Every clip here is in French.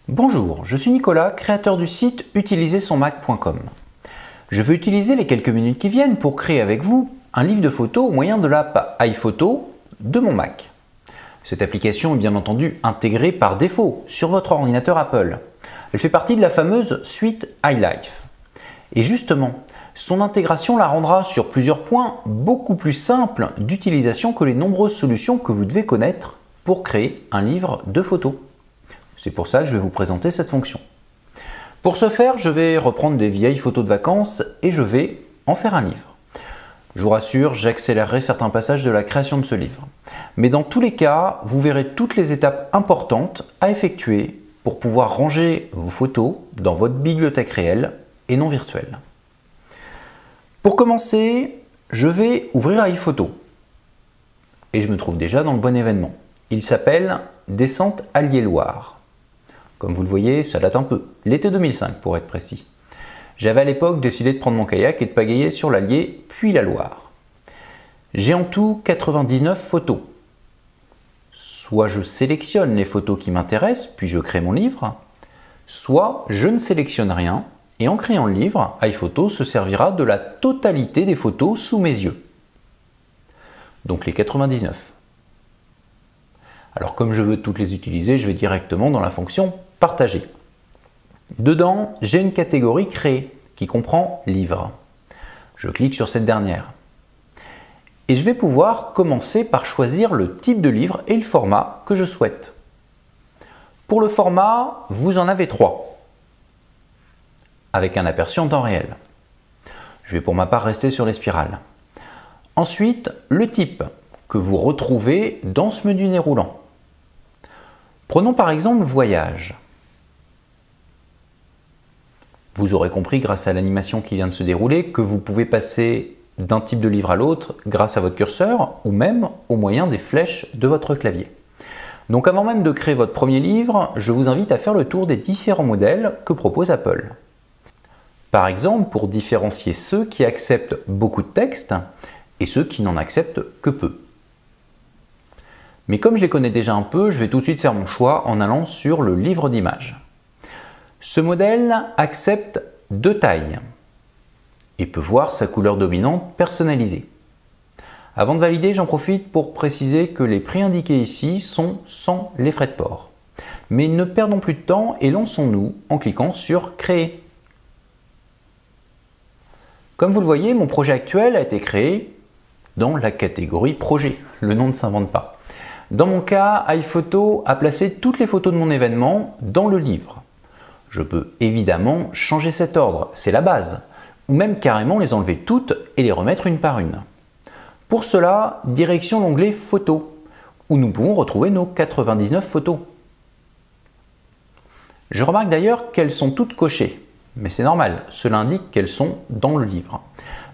Bonjour, je suis Nicolas, créateur du site utilisersonmac.com. Je veux utiliser les quelques minutes qui viennent pour créer avec vous un livre de photos au moyen de l'app iPhoto de mon Mac. Cette application est bien entendu intégrée par défaut sur votre ordinateur Apple. Elle fait partie de la fameuse suite iLife. Et justement, son intégration la rendra sur plusieurs points beaucoup plus simple d'utilisation que les nombreuses solutions que vous devez connaître pour créer un livre de photos. C'est pour ça que je vais vous présenter cette fonction. Pour ce faire, je vais reprendre des vieilles photos de vacances et je vais en faire un livre. Je vous rassure, j'accélérerai certains passages de la création de ce livre. Mais dans tous les cas, vous verrez toutes les étapes importantes à effectuer pour pouvoir ranger vos photos dans votre bibliothèque réelle et non virtuelle. Pour commencer, je vais ouvrir iPhoto. Et je me trouve déjà dans le bon événement. Il s'appelle Descente Allier-Loire. Comme vous le voyez, ça date un peu, l'été 2005 pour être précis. J'avais à l'époque décidé de prendre mon kayak et de pagayer sur l'Allier puis la Loire. J'ai en tout 99 photos. Soit je sélectionne les photos qui m'intéressent, puis je crée mon livre, soit je ne sélectionne rien et en créant le livre, iPhoto se servira de la totalité des photos sous mes yeux. Donc les 99. Alors comme je veux toutes les utiliser, je vais directement dans la fonction Partager. Dedans, j'ai une catégorie Créer qui comprend Livre. Je clique sur cette dernière. Et je vais pouvoir commencer par choisir le type de livre et le format que je souhaite. Pour le format, vous en avez 3, avec un aperçu en temps réel. Je vais pour ma part rester sur les spirales. Ensuite, le type que vous retrouvez dans ce menu déroulant. Prenons par exemple Voyage. Vous aurez compris grâce à l'animation qui vient de se dérouler que vous pouvez passer d'un type de livre à l'autre grâce à votre curseur ou même au moyen des flèches de votre clavier. Donc avant même de créer votre premier livre, je vous invite à faire le tour des différents modèles que propose Apple. Par exemple, pour différencier ceux qui acceptent beaucoup de texte et ceux qui n'en acceptent que peu. Mais comme je les connais déjà un peu, je vais tout de suite faire mon choix en allant sur le livre d'images. Ce modèle accepte 2 tailles et peut voir sa couleur dominante personnalisée. Avant de valider, j'en profite pour préciser que les prix indiqués ici sont sans les frais de port. Mais ne perdons plus de temps et lançons-nous en cliquant sur Créer. Comme vous le voyez, mon projet actuel a été créé dans la catégorie Projet. Le nom ne s'invente pas. Dans mon cas, iPhoto a placé toutes les photos de mon événement dans le livre. Je peux évidemment changer cet ordre, c'est la base, ou même carrément les enlever toutes et les remettre une par une. Pour cela, direction l'onglet Photos, où nous pouvons retrouver nos 99 photos. Je remarque d'ailleurs qu'elles sont toutes cochées, mais c'est normal, cela indique qu'elles sont dans le livre.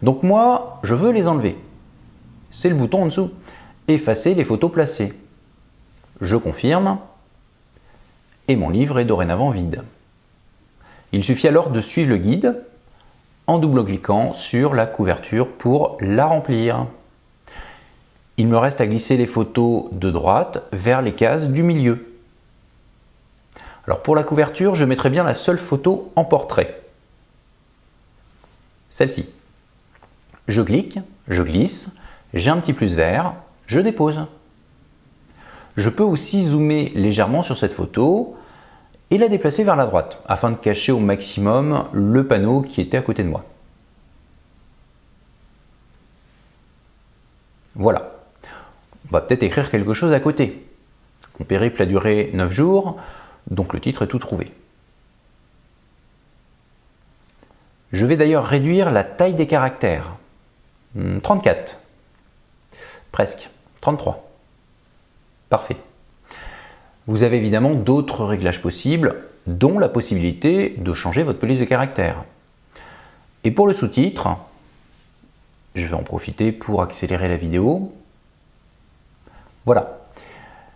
Donc moi, je veux les enlever. C'est le bouton en dessous. Effacer les photos placées. Je confirme et mon livre est dorénavant vide. Il suffit alors de suivre le guide en double-cliquant sur la couverture pour la remplir. Il me reste à glisser les photos de droite vers les cases du milieu. Alors pour la couverture, je mettrai bien la seule photo en portrait. Celle-ci. Je clique, je glisse, j'ai un petit plus vert, je dépose. Je peux aussi zoomer légèrement sur cette photo et la déplacer vers la droite afin de cacher au maximum le panneau qui était à côté de moi. Voilà. On va peut-être écrire quelque chose à côté. Mon périple a duré 9 jours, donc le titre est tout trouvé. Je vais d'ailleurs réduire la taille des caractères. 34. Presque. 33. Parfait. Vous avez évidemment d'autres réglages possibles, dont la possibilité de changer votre police de caractères. Et pour le sous-titre, je vais en profiter pour accélérer la vidéo. Voilà.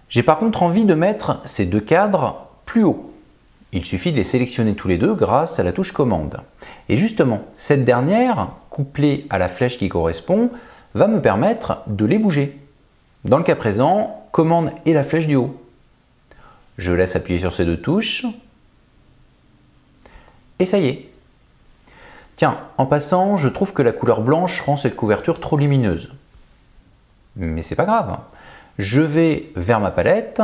J'ai par contre envie de mettre ces 2 cadres plus haut. Il suffit de les sélectionner tous les deux grâce à la touche commande. Et justement, cette dernière, couplée à la flèche qui correspond, va me permettre de les bouger. Dans le cas présent, commande et la flèche du haut. Je laisse appuyer sur ces 2 touches Et ça y est. Tiens, en passant, je trouve que la couleur blanche rend cette couverture trop lumineuse. Mais c'est pas grave. Je vais vers ma palette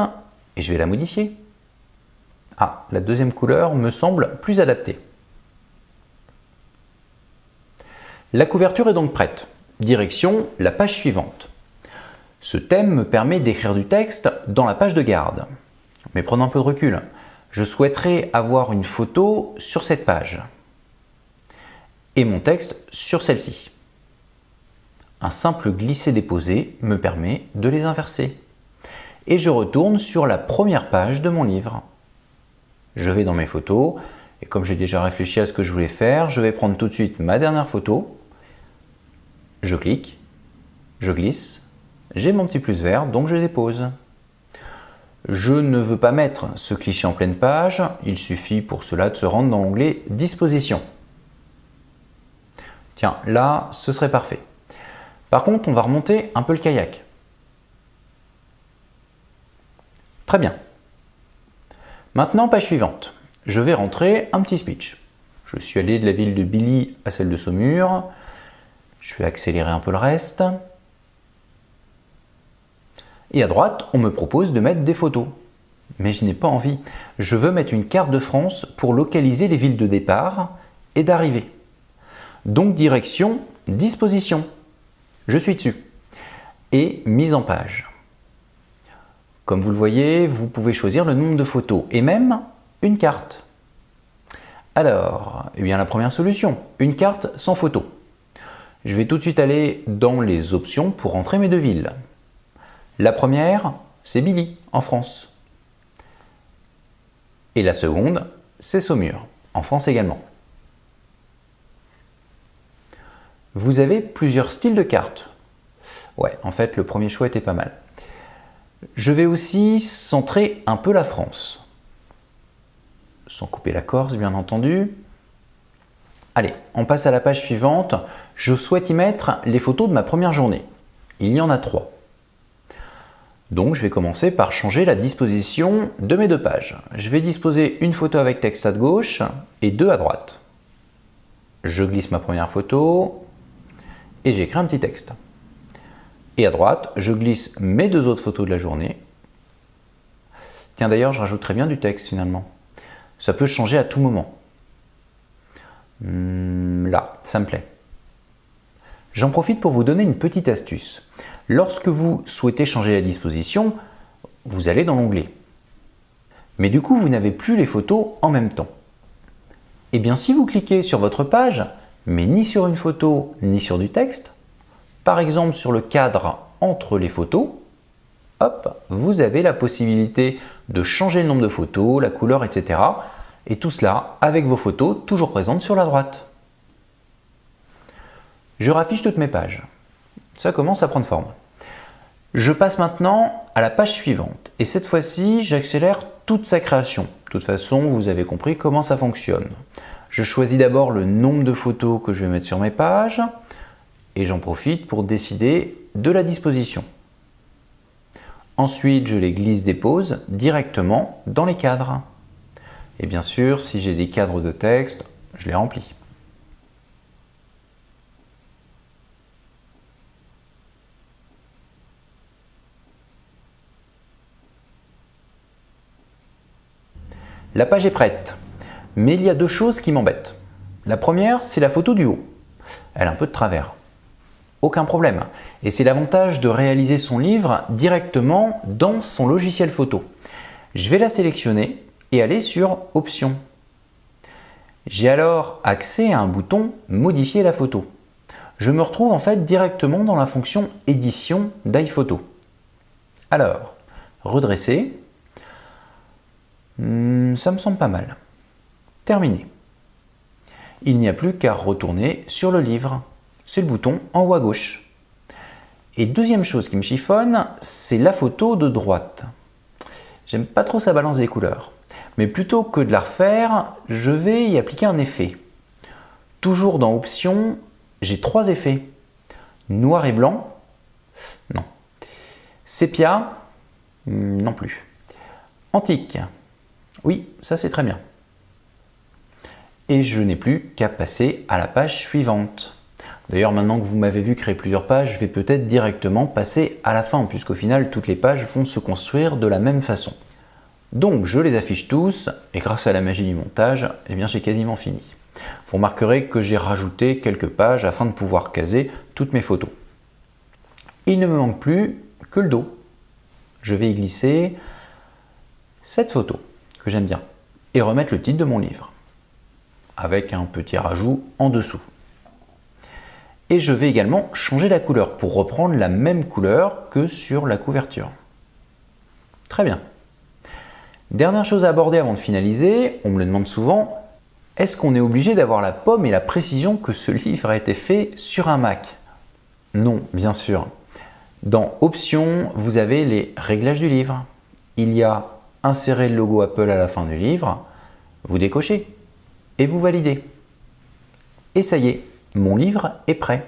et je vais la modifier. Ah, la deuxième couleur me semble plus adaptée. La couverture est donc prête. Direction la page suivante. Ce thème me permet d'écrire du texte dans la page de garde. Mais prenons un peu de recul. Je souhaiterais avoir une photo sur cette page et mon texte sur celle-ci. Un simple glisser-déposer me permet de les inverser. Et je retourne sur la première page de mon livre. Je vais dans mes photos et comme j'ai déjà réfléchi à ce que je voulais faire, je vais prendre tout de suite ma dernière photo. Je clique, je glisse, j'ai mon petit plus vert donc je dépose. Je ne veux pas mettre ce cliché en pleine page, il suffit pour cela de se rendre dans l'onglet Disposition. Tiens, là, ce serait parfait. Par contre, on va remonter un peu le kayak. Très bien. Maintenant, page suivante. Je vais rentrer un petit speech. Je suis allé de la ville de Billy à celle de Saumur. Je vais accélérer un peu le reste. Et à droite, on me propose de mettre des photos. Mais je n'ai pas envie. Je veux mettre une carte de France pour localiser les villes de départ et d'arrivée. Donc direction, disposition. Je suis dessus. Et mise en page. Comme vous le voyez, vous pouvez choisir le nombre de photos et même une carte. Alors, la première solution, une carte sans photo. Je vais tout de suite aller dans les options pour rentrer mes deux villes. La première, c'est Billy, en France. Et la seconde, c'est Saumur, en France également. Vous avez plusieurs styles de cartes. Ouais, en fait, le premier choix était pas mal. Je vais aussi centrer un peu la France. Sans couper la Corse, bien entendu. Allez, on passe à la page suivante. Je souhaite y mettre les photos de ma première journée. Il y en a 3. Donc, je vais commencer par changer la disposition de mes deux pages. Je vais disposer une photo avec texte à gauche et 2 à droite. Je glisse ma première photo et j'écris un petit texte. Et à droite, je glisse mes 2 autres photos de la journée. Tiens, d'ailleurs, je rajouterai bien du texte finalement. Ça peut changer à tout moment. Là, ça me plaît. J'en profite pour vous donner une petite astuce. Lorsque vous souhaitez changer la disposition, vous allez dans l'onglet. Mais du coup, vous n'avez plus les photos en même temps. Eh bien, si vous cliquez sur votre page, mais ni sur une photo, ni sur du texte, par exemple sur le cadre entre les photos, hop, vous avez la possibilité de changer le nombre de photos, la couleur, etc. Et tout cela avec vos photos toujours présentes sur la droite. Je raffiche toutes mes pages. Ça commence à prendre forme. Je passe maintenant à la page suivante. Et cette fois-ci, j'accélère toute sa création. De toute façon, vous avez compris comment ça fonctionne. Je choisis d'abord le nombre de photos que je vais mettre sur mes pages. Et j'en profite pour décider de la disposition. Ensuite, je les glisse-dépose directement dans les cadres. Et bien sûr, si j'ai des cadres de texte, je les remplis. La page est prête, mais il y a 2 choses qui m'embêtent. La première, c'est la photo du haut. Elle a un peu de travers. Aucun problème. Et c'est l'avantage de réaliser son livre directement dans son logiciel photo. Je vais la sélectionner et aller sur Options. J'ai alors accès à un bouton Modifier la photo. Je me retrouve en fait directement dans la fonction Édition d'iPhoto. Alors, redresser. Ça me semble pas mal. Terminé. Il n'y a plus qu'à retourner sur le livre. C'est le bouton en haut à gauche. Et deuxième chose qui me chiffonne, c'est la photo de droite. J'aime pas trop sa balance des couleurs. Mais plutôt que de la refaire, je vais y appliquer un effet. Toujours dans Options, j'ai 3 effets. Noir et blanc, non. Sépia, non plus. Antique, oui, ça c'est très bien. Et je n'ai plus qu'à passer à la page suivante. D'ailleurs, maintenant que vous m'avez vu créer plusieurs pages, je vais peut-être directement passer à la fin, puisqu'au final, toutes les pages vont se construire de la même façon. Donc, je les affiche tous, et grâce à la magie du montage, eh bien, j'ai quasiment fini. Vous remarquerez que j'ai rajouté quelques pages afin de pouvoir caser toutes mes photos. Il ne me manque plus que le dos. Je vais y glisser cette photo, que j'aime bien, et remettre le titre de mon livre, avec un petit rajout en dessous. Et je vais également changer la couleur pour reprendre la même couleur que sur la couverture. Très bien. Dernière chose à aborder avant de finaliser, on me le demande souvent, est-ce qu'on est obligé d'avoir la pomme et la précision que ce livre a été fait sur un Mac? Non, bien sûr. Dans Options, vous avez les réglages du livre. Il y a insérer le logo Apple à la fin du livre, vous décochez et vous validez. Et ça y est, mon livre est prêt.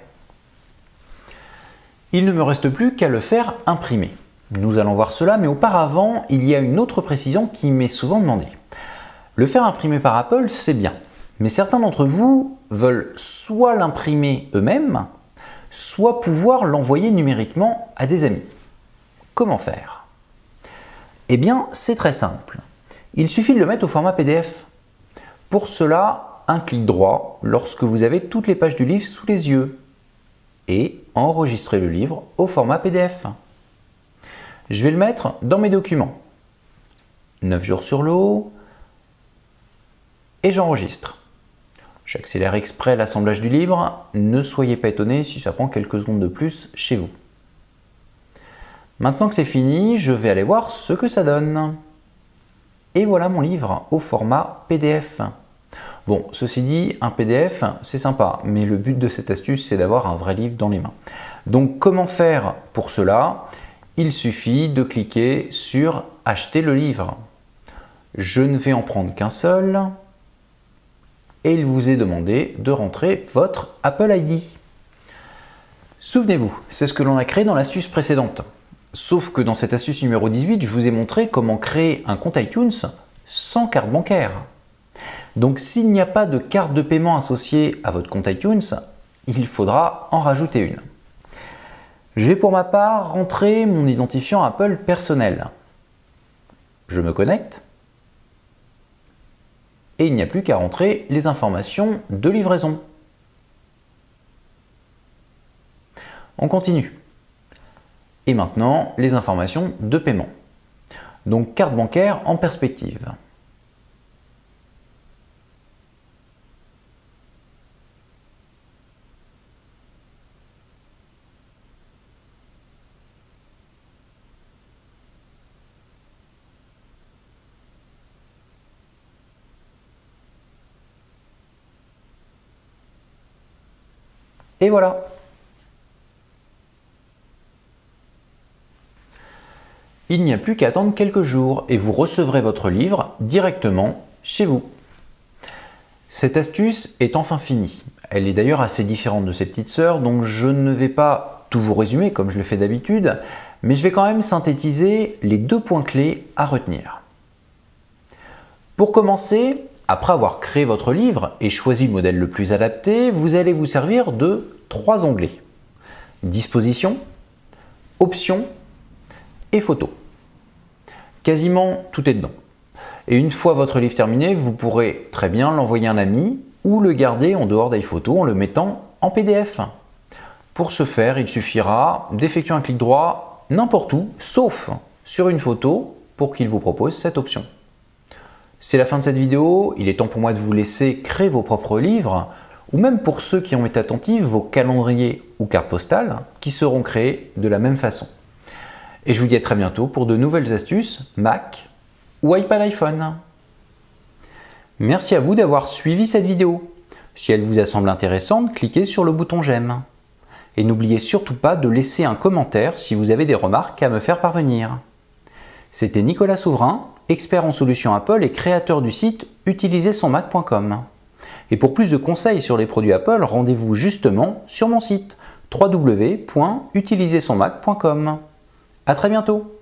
Il ne me reste plus qu'à le faire imprimer. Nous allons voir cela, mais auparavant, il y a une autre précision qui m'est souvent demandée. Le faire imprimer par Apple, c'est bien, mais certains d'entre vous veulent soit l'imprimer eux-mêmes, soit pouvoir l'envoyer numériquement à des amis. Comment faire? Eh bien, c'est très simple. Il suffit de le mettre au format PDF. Pour cela, un clic droit lorsque vous avez toutes les pages du livre sous les yeux et enregistrer le livre au format PDF. Je vais le mettre dans mes documents. 9 jours sur l'eau et j'enregistre. J'accélère exprès l'assemblage du livre. Ne soyez pas étonnés si ça prend quelques secondes de plus chez vous. Maintenant que c'est fini, je vais aller voir ce que ça donne. Et voilà mon livre au format PDF. Bon, ceci dit, un PDF, c'est sympa, mais le but de cette astuce, c'est d'avoir un vrai livre dans les mains. Donc, comment faire pour cela? Il suffit de cliquer sur « Acheter le livre ». Je ne vais en prendre qu'un seul et il vous est demandé de rentrer votre Apple ID. Souvenez-vous, c'est ce que l'on a créé dans l'astuce précédente. Sauf que dans cette astuce numéro 18, je vous ai montré comment créer un compte iTunes sans carte bancaire. Donc s'il n'y a pas de carte de paiement associée à votre compte iTunes, il faudra en rajouter une. Je vais pour ma part rentrer mon identifiant Apple personnel. Je me connecte et il n'y a plus qu'à rentrer les informations de livraison. On continue. Et maintenant, les informations de paiement. Donc carte bancaire en perspective. Et voilà. Il n'y a plus qu'à attendre quelques jours et vous recevrez votre livre directement chez vous. Cette astuce est enfin finie. Elle est d'ailleurs assez différente de ses petites sœurs, donc je ne vais pas tout vous résumer comme je le fais d'habitude, mais je vais quand même synthétiser les 2 points clés à retenir. Pour commencer, après avoir créé votre livre et choisi le modèle le plus adapté, vous allez vous servir de 3 onglets. Disposition, Options et Photos. Quasiment tout est dedans. Et une fois votre livre terminé, vous pourrez très bien l'envoyer à un ami ou le garder en dehors d'iPhoto en le mettant en PDF. Pour ce faire, il suffira d'effectuer un clic droit n'importe où, sauf sur une photo pour qu'il vous propose cette option. C'est la fin de cette vidéo, il est temps pour moi de vous laisser créer vos propres livres, ou même pour ceux qui ont été attentifs, vos calendriers ou cartes postales qui seront créés de la même façon. Et je vous dis à très bientôt pour de nouvelles astuces Mac ou iPad iPhone. Merci à vous d'avoir suivi cette vidéo. Si elle vous a semblé intéressante, cliquez sur le bouton j'aime. Et n'oubliez surtout pas de laisser un commentaire si vous avez des remarques à me faire parvenir. C'était Nicolas Souverain, expert en solutions Apple et créateur du site utilisersonmac.com. Et pour plus de conseils sur les produits Apple, rendez-vous justement sur mon site www.utilisersonmac.com. À très bientôt.